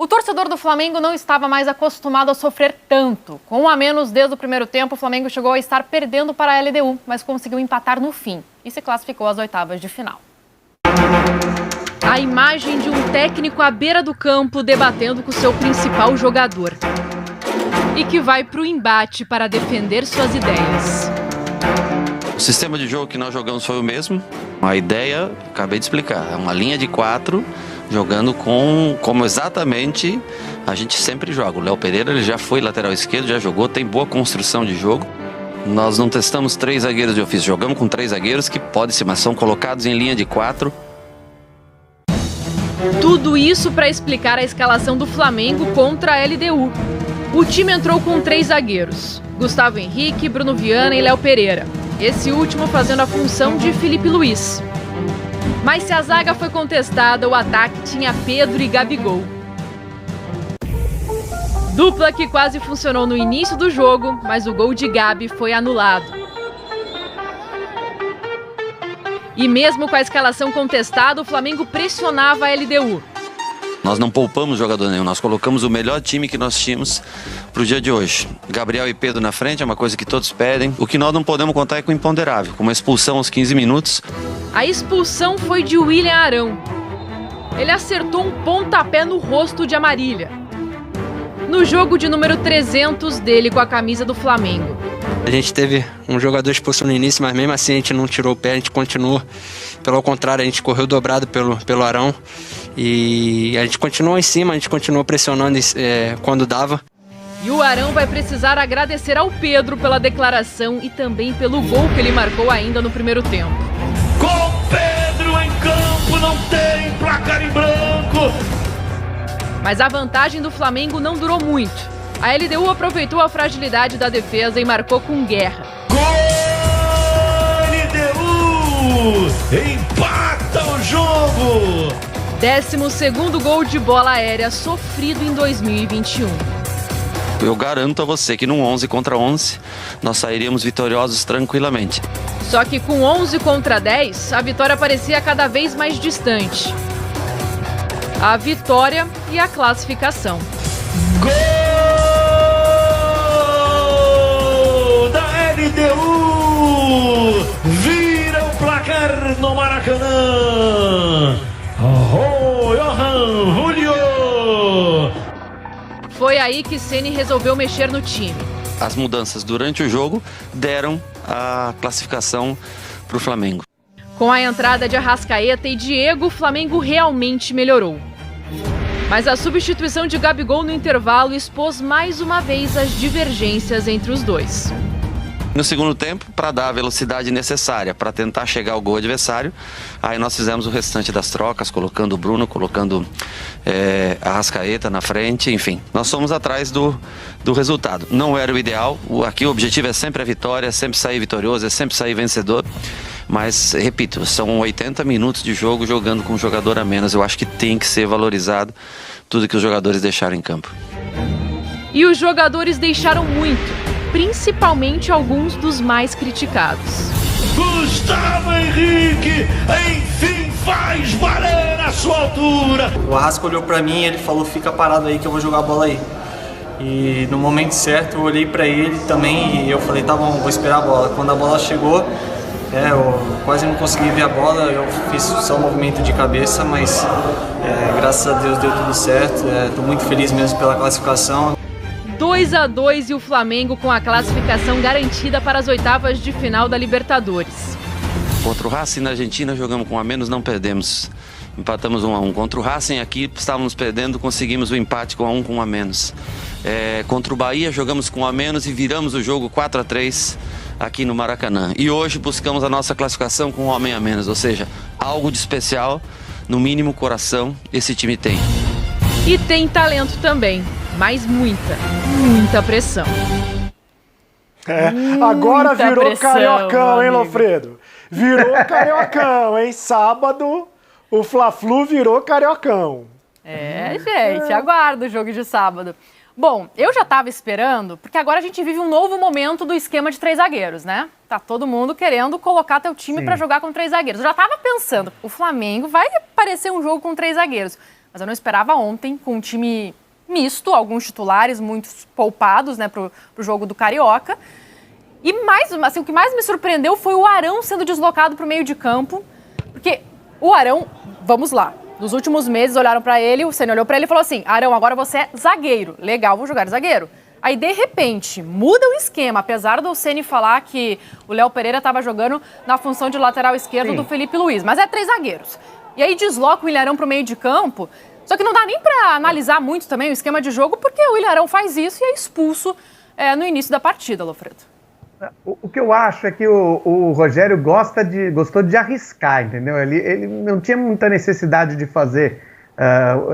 O torcedor do Flamengo não estava mais acostumado a sofrer tanto. Com 1 a menos desde o primeiro tempo, o Flamengo chegou a estar perdendo para a LDU, mas conseguiu empatar no fim e se classificou às oitavas de final. A imagem de um técnico à beira do campo debatendo com seu principal jogador. E que vai para o embate para defender suas ideias. O sistema de jogo que nós jogamos foi o mesmo. A ideia, acabei de explicar, é uma linha de 4, jogando como exatamente a gente sempre joga. O Léo Pereira ele já foi lateral esquerdo, já jogou, tem boa construção de jogo. Nós não testamos 3 zagueiros de ofício, jogamos com 3 zagueiros que podem ser, mas são colocados em linha de 4. Tudo isso para explicar a escalação do Flamengo contra a LDU. O time entrou com 3 zagueiros, Gustavo Henrique, Bruno Viana e Léo Pereira. Esse último fazendo a função de Felipe Luiz. Mas se a zaga foi contestada, o ataque tinha Pedro e Gabigol. Dupla que quase funcionou no início do jogo, mas o gol de Gabi foi anulado. E mesmo com a escalação contestada, o Flamengo pressionava a LDU. Nós não poupamos jogador nenhum, nós colocamos o melhor time que nós tínhamos para o dia de hoje. Gabriel e Pedro na frente é uma coisa que todos pedem. O que nós não podemos contar é com o imponderável, com uma expulsão aos 15 minutos. A expulsão foi de William Arão. Ele acertou um pontapé no rosto de Amarília. No jogo de número 300 dele com a camisa do Flamengo. A gente teve um jogador expulso no início, mas mesmo assim a gente não tirou o pé, a gente continuou. Pelo contrário, a gente correu dobrado pelo Arão. E a gente continuou em cima, a gente continuou pressionando quando dava. E o Arão vai precisar agradecer ao Pedro pela declaração e também pelo gol que ele marcou ainda no primeiro tempo. Com Pedro em campo, não tem placar em branco. Mas a vantagem do Flamengo não durou muito. A LDU aproveitou a fragilidade da defesa e marcou com guerra. Gol! LDU! Empata o jogo! 12º gol de bola aérea sofrido em 2021. Eu garanto a você que num 11 contra 11, nós sairíamos vitoriosos tranquilamente. Só que com 11 contra 10, a vitória parecia cada vez mais distante. A vitória e a classificação. Gol da LDU! Vira o placar no Maracanã! Oh, Johan Julio! Foi aí que Ceni resolveu mexer no time. As mudanças durante o jogo deram a classificação para o Flamengo. Com a entrada de Arrascaeta e Diego, o Flamengo realmente melhorou. Mas a substituição de Gabigol no intervalo expôs mais uma vez as divergências entre os dois. No segundo tempo, para dar a velocidade necessária para tentar chegar ao gol adversário, aí nós fizemos o restante das trocas, colocando o Bruno, colocando a Arrascaeta na frente, enfim. Nós fomos atrás do resultado. Não era o ideal, aqui o objetivo é sempre a vitória, é sempre sair vitorioso, é sempre sair vencedor. Mas, repito, são 80 minutos de jogo jogando com um jogador a menos. Eu acho que tem que ser valorizado tudo que os jogadores deixaram em campo. E os jogadores deixaram muito. Principalmente alguns dos mais criticados. Gustavo Henrique, enfim, faz valer a sua altura. O Arrasca olhou pra mim e ele falou, fica parado aí que eu vou jogar a bola aí. E no momento certo eu olhei pra ele também e eu falei, tá bom, vou esperar a bola. Quando a bola chegou, eu quase não consegui ver a bola, eu fiz só um movimento de cabeça, mas graças a Deus deu tudo certo. Tô muito feliz mesmo pela classificação. 2-2 e o Flamengo com a classificação garantida para as oitavas de final da Libertadores. Contra o Racing na Argentina jogamos com 1 a menos, não perdemos. Empatamos 1-1. Contra o Racing aqui estávamos perdendo, conseguimos o empate com 1 com 1 a menos. Contra o Bahia jogamos com 1 a menos e viramos o jogo 4-3 aqui no Maracanã. E hoje buscamos a nossa classificação com 1 homem a menos, ou seja, algo de especial, no mínimo coração, esse time tem. E tem talento também. Mas muita pressão. Agora virou pressão, cariocão, hein, Lofredo? Virou cariocão, hein? Sábado, o Fla-Flu virou cariocão. Gente, aguarda o jogo de sábado. Bom, eu já estava esperando, porque agora a gente vive um novo momento do esquema de 3 zagueiros, né? Tá todo mundo querendo colocar teu time para jogar com 3 zagueiros. Eu já estava pensando, o Flamengo vai parecer um jogo com 3 zagueiros. Mas eu não esperava ontem, com um time misto, alguns titulares, muitos poupados, né, pro jogo do Carioca. E o que mais me surpreendeu foi o Arão sendo deslocado para o meio de campo, porque o Arão, vamos lá, nos últimos meses olharam para ele, o Ceni olhou para ele e falou assim: Arão, agora você é zagueiro, legal, vou jogar zagueiro. Aí, de repente, muda o esquema, apesar do Ceni falar que o Léo Pereira estava jogando na função de lateral esquerdo do Felipe Luiz, mas é 3 zagueiros. E aí desloca o Ilharão para o meio de campo, só que não dá nem para analisar muito também o esquema de jogo, porque o Ilharão faz isso e é expulso no início da partida, Lofredo. O que eu acho é que o Rogério gostou de arriscar, entendeu? Ele não tinha muita necessidade de fazer.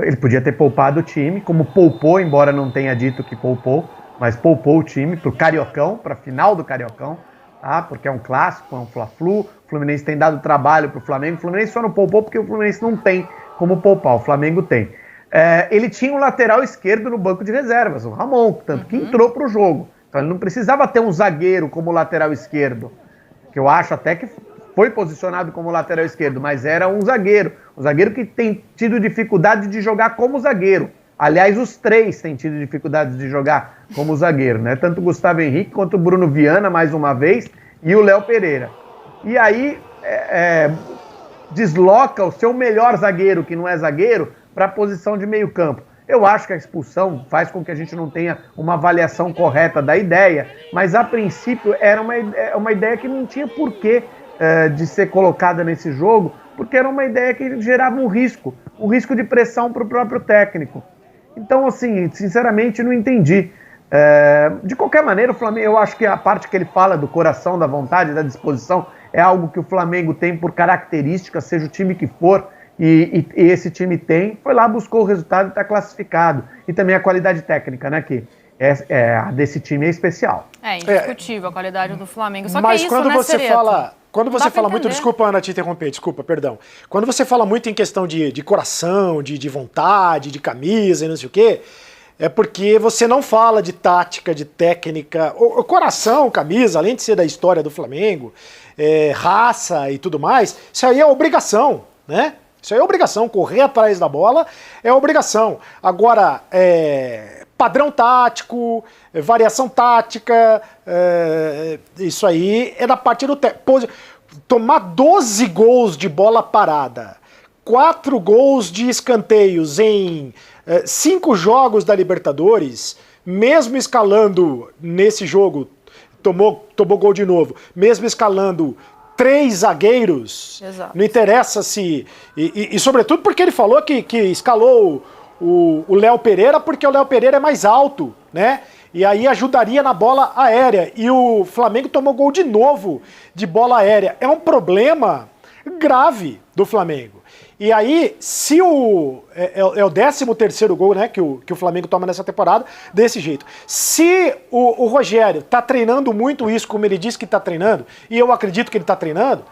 Ele podia ter poupado o time, como poupou, embora não tenha dito que poupou, mas poupou o time para o Cariocão, para a final do Cariocão, tá? Porque é um clássico, é um Fla-Flu. O Fluminense tem dado trabalho para o Flamengo. O Fluminense só não poupou porque o Fluminense não tem como poupar, o Flamengo tem. Ele tinha um lateral esquerdo no banco de reservas, o Ramon, tanto que entrou para o jogo. Então ele não precisava ter um zagueiro como lateral esquerdo, que eu acho até que foi posicionado como lateral esquerdo, mas era um zagueiro que tem tido dificuldade de jogar como zagueiro. Aliás, os 3 têm tido dificuldade de jogar como zagueiro, né? Tanto o Gustavo Henrique quanto o Bruno Viana, mais uma vez, e o Léo Pereira. E aí desloca o seu melhor zagueiro, que não é zagueiro, para a posição de meio campo. Eu acho que a expulsão faz com que a gente não tenha uma avaliação correta da ideia, mas a princípio era uma ideia que não tinha porquê de ser colocada nesse jogo, porque era uma ideia que gerava um risco de pressão para o próprio técnico. Então, assim, sinceramente, não entendi. De qualquer maneira, o Flamengo, eu acho que a parte que ele fala do coração, da vontade, da disposição, é algo que o Flamengo tem por característica, seja o time que for, e esse time foi lá, buscou o resultado e está classificado. E também a qualidade técnica, né, que a desse time é especial. É indiscutível a qualidade do Flamengo. Só mas que é isso, quando né, você Cereto? quando você fala muito, desculpa, Ana, te interromper, desculpa, perdão. Quando você fala muito em questão de coração, de vontade, de camisa e não sei o quê, é porque você não fala de tática, de técnica. O coração, camisa, além de ser da história do Flamengo, raça e tudo mais, isso aí é obrigação, né? Isso aí é obrigação, correr atrás da bola é obrigação. Agora, padrão tático, variação tática, isso aí é da parte do técnico. Tomar 12 gols de bola parada, 4 gols de escanteios em 5 jogos da Libertadores, mesmo escalando nesse jogo, tomou gol de novo, mesmo escalando 3 zagueiros, exato. Não interessa se... E sobretudo porque ele falou que escalou o Léo Pereira porque o Léo Pereira é mais alto, né? E aí ajudaria na bola aérea. E o Flamengo tomou gol de novo de bola aérea. É um problema grave do Flamengo. E aí, se é o 13º gol, né, que o Flamengo toma nessa temporada, desse jeito. Se o Rogério tá treinando muito isso, como ele disse que tá treinando, e eu acredito que ele tá treinando,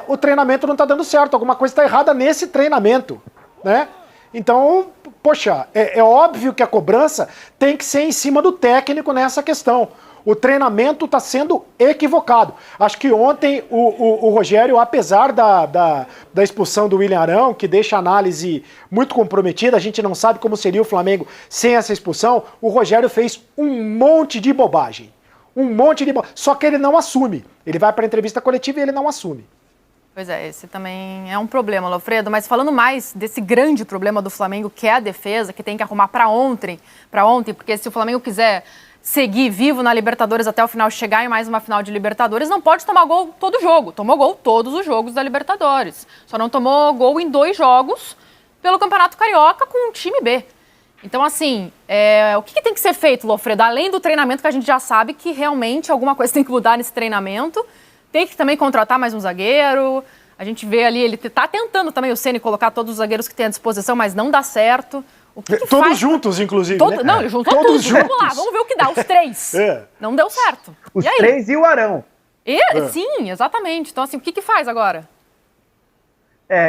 o treinamento não tá dando certo, alguma coisa tá errada nesse treinamento, né? Então, poxa, é óbvio que a cobrança tem que ser em cima do técnico nessa questão. O treinamento está sendo equivocado. Acho que ontem o Rogério, apesar da expulsão do William Arão, que deixa a análise muito comprometida, a gente não sabe como seria o Flamengo sem essa expulsão, o Rogério fez um monte de bobagem. Só que ele não assume. Ele vai para a entrevista coletiva e ele não assume. Pois é, esse também é um problema, Lofredo. Mas falando mais desse grande problema do Flamengo, que é a defesa, que tem que arrumar para ontem, porque se o Flamengo quiser seguir vivo na Libertadores até o final, chegar em mais uma final de Libertadores, não pode tomar gol todo jogo. Tomou gol todos os jogos da Libertadores. Só não tomou gol em 2 jogos pelo Campeonato Carioca com o time B. Então, assim, o que tem que ser feito, Lofredo? Além do treinamento, que a gente já sabe que realmente alguma coisa tem que mudar nesse treinamento, tem que também contratar mais um zagueiro. A gente vê ali, ele tá tentando também o Ceni colocar todos os zagueiros que tem à disposição, mas não dá certo. O que todos faz? Juntos, inclusive, né? Não, ele juntou todos tudo. Juntos. Vamos lá, vamos ver o que dá, os 3. Não deu certo. Os 3 e o Arão. Sim, exatamente. Então, assim, o que faz agora?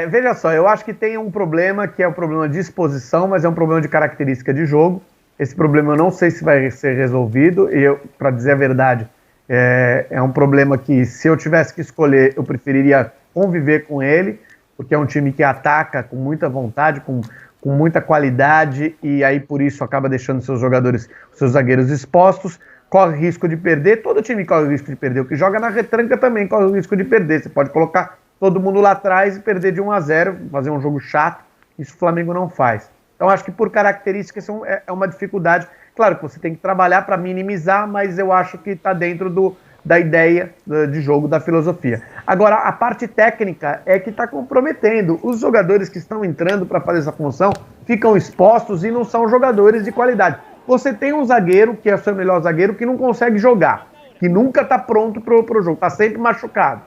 Veja só, eu acho que tem um problema que é o problema de disposição, mas é um problema de característica de jogo. Esse problema eu não sei se vai ser resolvido, e para dizer a verdade, é um problema que, se eu tivesse que escolher, eu preferiria conviver com ele, porque é um time que ataca com muita vontade, com com muita qualidade e aí por isso acaba deixando seus jogadores, seus zagueiros expostos, corre risco de perder, todo time corre o risco de perder, o que joga na retranca também corre o risco de perder, você pode colocar todo mundo lá atrás e perder de 1-0, fazer um jogo chato, isso o Flamengo não faz. Então acho que por características é uma dificuldade, claro que você tem que trabalhar para minimizar, mas eu acho que está dentro da ideia de jogo, da filosofia. Agora, a parte técnica é que está comprometendo. Os jogadores que estão entrando para fazer essa função ficam expostos e não são jogadores de qualidade. Você tem um zagueiro, que é o seu melhor zagueiro, que não consegue jogar, que nunca está pronto para o jogo, está sempre machucado.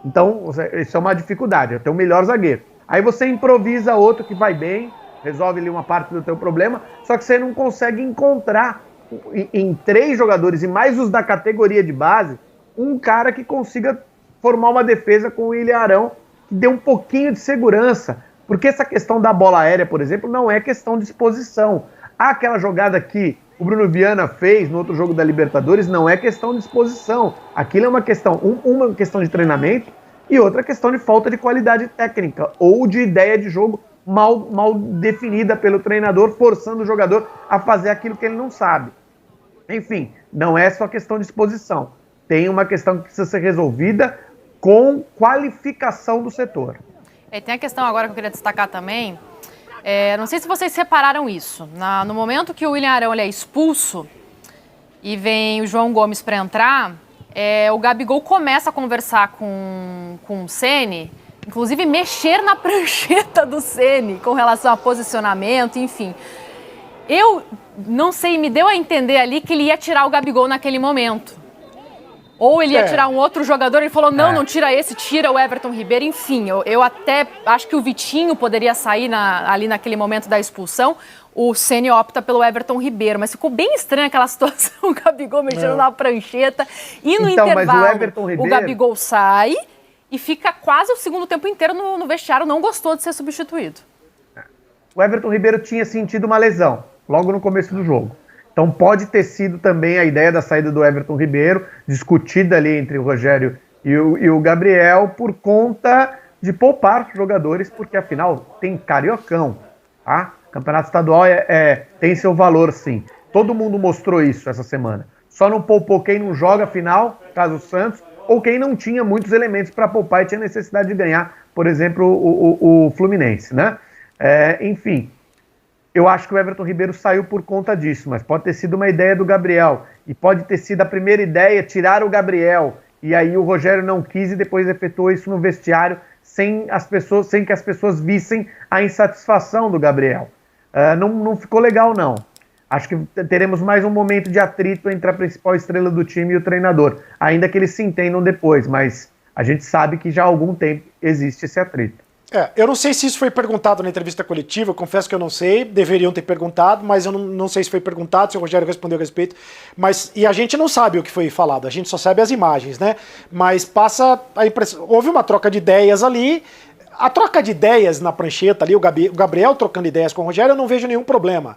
Então, isso é uma dificuldade, é o teu melhor zagueiro. Aí você improvisa outro que vai bem, resolve ali uma parte do teu problema, só que você não consegue encontrar em 3 jogadores, e mais os da categoria de base, um cara que consiga formar uma defesa com o Ilharão, que dê um pouquinho de segurança. Porque essa questão da bola aérea, por exemplo, não é questão de exposição. Aquela jogada que o Bruno Viana fez no outro jogo da Libertadores não é questão de exposição. Aquilo é uma questão, uma questão de treinamento e outra questão de falta de qualidade técnica ou de ideia de jogo mal definida pelo treinador, forçando o jogador a fazer aquilo que ele não sabe. Enfim, não é só questão de exposição. Tem uma questão que precisa ser resolvida com qualificação do setor. Tem a questão agora que eu queria destacar também. Não sei se vocês separaram isso. No momento que o William Arão ele é expulso e vem o João Gomes para entrar, o Gabigol começa a conversar com o Ceni, inclusive mexer na prancheta do Ceni com relação a posicionamento, enfim. Eu não sei, me deu a entender ali que ele ia tirar o Gabigol naquele momento. Ou ele ia tirar um outro jogador, ele falou, não tira esse, tira o Everton Ribeiro, enfim. Eu até acho que o Vitinho poderia sair ali naquele momento da expulsão. O Ceni opta pelo Everton Ribeiro, mas ficou bem estranha aquela situação, o Gabigol mexendo na prancheta. E no intervalo, o Gabigol sai e fica quase o segundo tempo inteiro no vestiário, não gostou de ser substituído. O Everton Ribeiro tinha sentido uma lesão logo no começo do jogo. Então pode ter sido também a ideia da saída do Everton Ribeiro, discutida ali entre o Rogério e o Gabriel, por conta de poupar jogadores, porque afinal tem Cariocão, tá? Campeonato estadual tem seu valor, sim. Todo mundo mostrou isso essa semana. Só não poupou quem não joga final, caso Santos, ou quem não tinha muitos elementos para poupar e tinha necessidade de ganhar, por exemplo, o Fluminense, né? Enfim, eu acho que o Everton Ribeiro saiu por conta disso, mas pode ter sido uma ideia do Gabriel, e pode ter sido a primeira ideia tirar o Gabriel, e aí o Rogério não quis e depois efetuou isso no vestiário, sem que as pessoas vissem a insatisfação do Gabriel. Não ficou legal, não. Acho que teremos mais um momento de atrito entre a principal estrela do time e o treinador, ainda que eles se entendam depois, mas a gente sabe que já há algum tempo existe esse atrito. Eu não sei se isso foi perguntado na entrevista coletiva, eu confesso que eu não sei, deveriam ter perguntado, mas eu não sei se foi perguntado, se o Rogério respondeu a respeito, e a gente não sabe o que foi falado, a gente só sabe as imagens, né? Mas passa a impressão, houve uma troca de ideias ali, a troca de ideias na prancheta ali, o Gabriel trocando ideias com o Rogério, eu não vejo nenhum problema.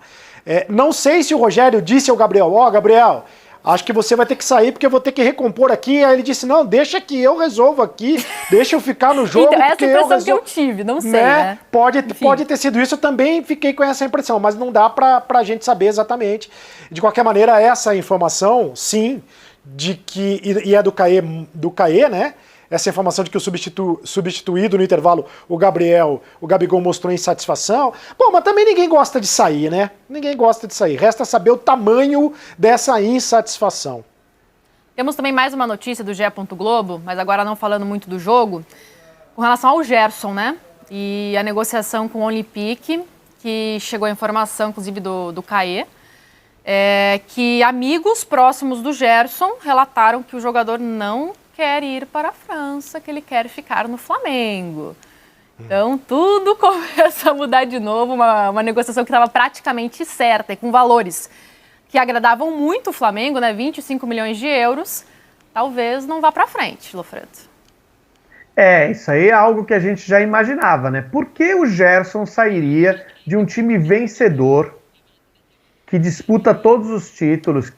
Não sei se o Rogério disse ao Gabriel, Gabriel, acho que você vai ter que sair porque eu vou ter que recompor aqui. Aí ele disse, não, deixa que eu resolvo aqui, deixa eu ficar no jogo. Então, essa impressão que eu tive, não sei, né? Pode ter sido isso, eu também fiquei com essa impressão, mas não dá pra gente saber exatamente. De qualquer maneira, essa informação, sim, de que, e é do Caê, né? Essa informação de que o substituído no intervalo, o Gabigol mostrou insatisfação. Bom, mas também ninguém gosta de sair, né? Ninguém gosta de sair. Resta saber o tamanho dessa insatisfação. Temos também mais uma notícia do GE. Globo, mas agora não falando muito do jogo, com relação ao Gerson, né? E a negociação com o Olympique, que chegou a informação, inclusive, do Caê, que amigos próximos do Gerson relataram que o jogador não quer ir para a França, que ele quer ficar no Flamengo. Então, tudo começa a mudar de novo, uma negociação que estava praticamente certa e com valores que agradavam muito o Flamengo, né? 25 milhões de euros, talvez não vá para frente, Lofredo. Isso aí é algo que a gente já imaginava, né? Por que o Gerson sairia de um time vencedor que disputa todos os títulos,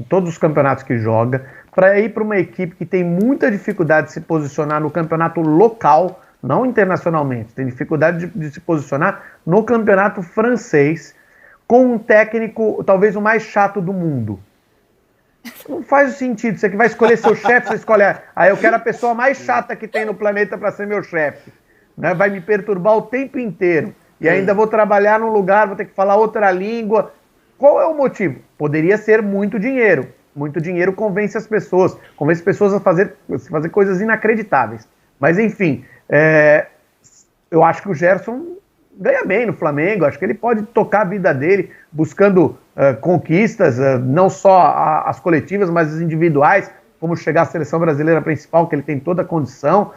todos os campeonatos que joga, para ir para uma equipe que tem muita dificuldade de se posicionar no campeonato local não internacionalmente, tem dificuldade de se posicionar no campeonato francês com um técnico, talvez o mais chato do mundo. Não faz sentido, você que vai escolher seu chefe, você escolhe, eu quero a pessoa mais chata que tem no planeta para ser meu chefe, né? Vai me perturbar o tempo inteiro, e ainda vou trabalhar num lugar, vou ter que falar outra língua. Qual é o motivo? Poderia ser muito dinheiro convence as pessoas a fazer coisas inacreditáveis. Mas, enfim, eu acho que o Gerson ganha bem no Flamengo, acho que ele pode tocar a vida dele, buscando conquistas, não só as coletivas, mas as individuais, como chegar à seleção brasileira principal, que ele tem toda a condição.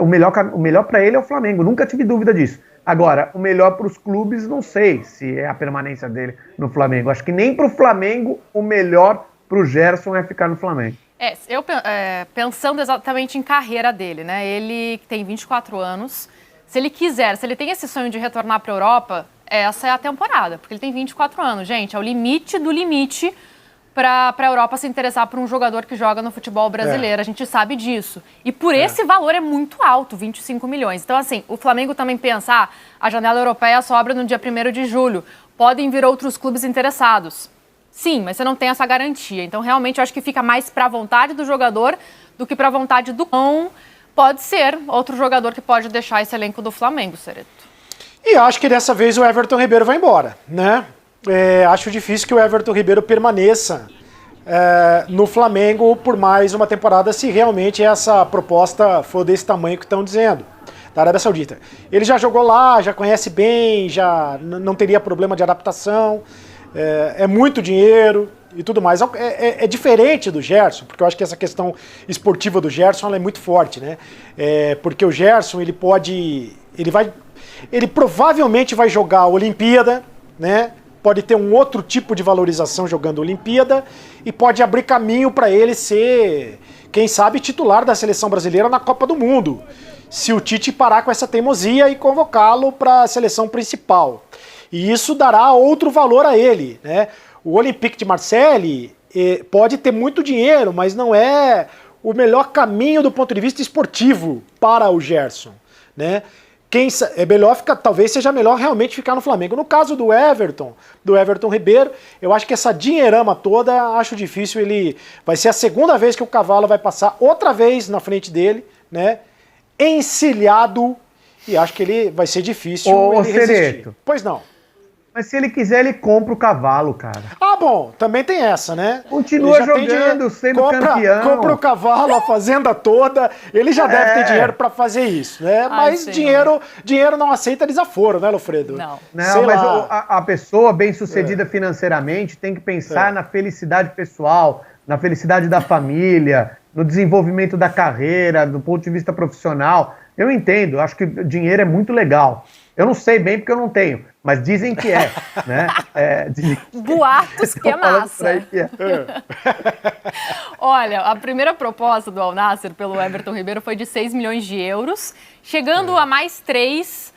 O melhor para ele é o Flamengo, nunca tive dúvida disso. Agora, o melhor para os clubes, não sei se é a permanência dele no Flamengo. Acho que nem para o Flamengo o melhor para o Gerson é ficar no Flamengo. Pensando exatamente em carreira dele, né? Ele tem 24 anos. Se ele quiser, se ele tem esse sonho de retornar para a Europa, essa é a temporada, porque ele tem 24 anos, gente. É o limite do limite para a Europa se interessar por um jogador que joga no futebol brasileiro. A gente sabe disso. E por esse valor é muito alto, 25 milhões. Então, assim, o Flamengo também pensa, a janela europeia só abre no dia 1º de julho. Podem vir outros clubes interessados. Sim, mas você não tem essa garantia. Então, realmente, eu acho que fica mais para a vontade do jogador do que para a vontade do cão. Pode ser outro jogador que pode deixar esse elenco do Flamengo, Cereto. E acho que dessa vez o Everton Ribeiro vai embora, né? Acho difícil que o Everton Ribeiro permaneça no Flamengo por mais uma temporada, se realmente essa proposta for desse tamanho que estão dizendo, da Arábia Saudita. Ele já jogou lá, já conhece bem, já não teria problema de adaptação, é muito dinheiro e tudo mais. É diferente do Gerson, porque eu acho que essa questão esportiva do Gerson ela é muito forte, né? Porque o Gerson, ele provavelmente vai jogar a Olimpíada, né? Pode ter um outro tipo de valorização jogando a Olimpíada e pode abrir caminho para ele ser, quem sabe, titular da seleção brasileira na Copa do Mundo, se o Tite parar com essa teimosia e convocá-lo para a seleção principal. E isso dará outro valor a ele, né? O Olympique de Marseille pode ter muito dinheiro, mas não é o melhor caminho do ponto de vista esportivo para o Gerson, né? Talvez seja melhor realmente ficar no Flamengo. No caso do Everton Ribeiro, eu acho que essa dinheirama toda, acho difícil, vai ser a segunda vez que o cavalo vai passar outra vez na frente dele, né? Encilhado, e acho que ele vai ser difícil ele resistir. Pois não. Mas se ele quiser, ele compra o cavalo, cara. Bom, também tem essa, né? Continua jogando, sendo campeão. Compra o cavalo, a fazenda toda. Ele já deve ter dinheiro pra fazer isso, né? Mas dinheiro não aceita desaforo, né, Lofredo? Não, mas a pessoa bem-sucedida financeiramente tem que pensar na felicidade pessoal, na felicidade da família, no desenvolvimento da carreira, do ponto de vista profissional. Eu entendo, acho que dinheiro é muito legal. Eu não sei bem porque eu não tenho, mas dizem que né? Boatos que é massa. Olha, a primeira proposta do Al Nassr pelo Everton Ribeiro foi de 6 milhões de euros, chegando a mais 3